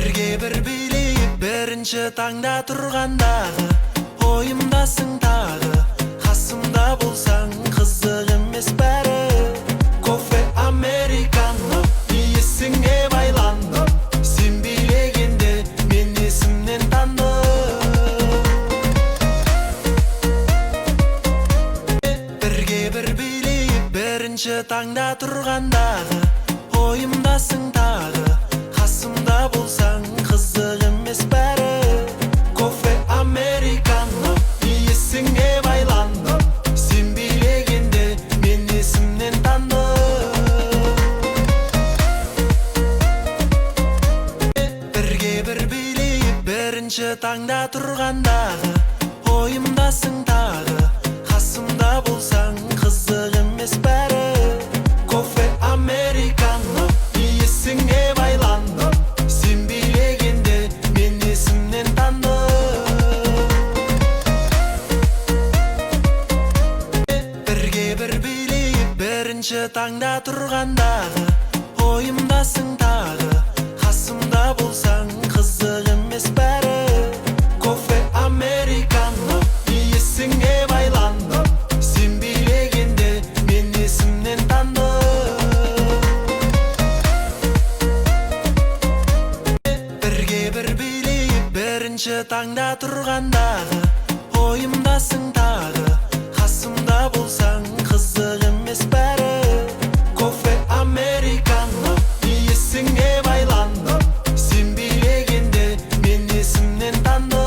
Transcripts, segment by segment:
Бірге бір билейік бірінші таңда тұрғандағы, ойымдасың тағы, қасымда болсаң қызық емес бәрі. Кофе американо, иесіңе байландым, сен билегенде мен есімнен тандым. Бірге бір билейік бірінші таңда тұрғандағы, ойымдасың тағы, қасымда болсаң қызық емес бәрі. Кофе американо, иесіңе байландым, сен билегенде мен есімнен тандым. Бірге бір билейік бірінші таңда тұрғандағы, ойымдасың тағы, қасымда болсаң қызық емес бәрі. Кофе американо, иесіңе байландым, сен билегенде мен есімнен тандым. Бірге бір билейік бірінші таңда тұрғандағы, ойымдасың тағы, қасымда болсаң қызық емес бәрі. Кофе американо, иесіңе байландым, сен билегенде мен есімнен тандым. Бірге бір билейік бірінші таңда тұрғандағы, ойымдасың тағы, қасымда болсаң қызық емес бәрі. Кофе американо, иесіңе байландым, сен билегенде мен есімнен тандым.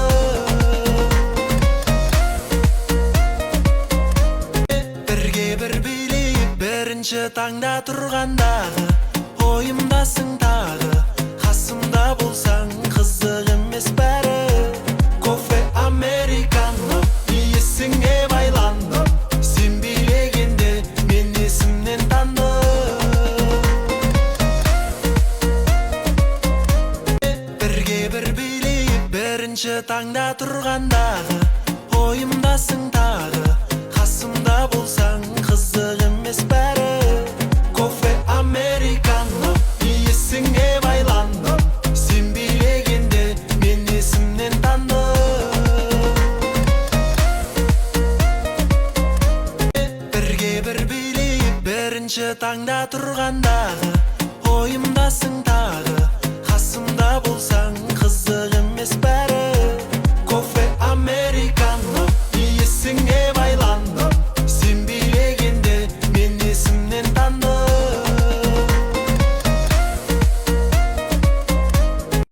Бірге бір билейік бірінші таңда тұрғандағы, ойымдасың тағы, қасымда болсаң қызық емес бәрі. Кофе американо, иесіңе байландым, сен билегенде мен есімнен тандым. Бірге бір билейік бірінші таңда тұрғандағы, ойымдасың тағы, қасымда болсаң қызық емес бәрі. Кофе американо, иесіңе байландым, сен билегенде мен есімнен тандым. Бірге бір билейік бірінші таңда тұрғандағы,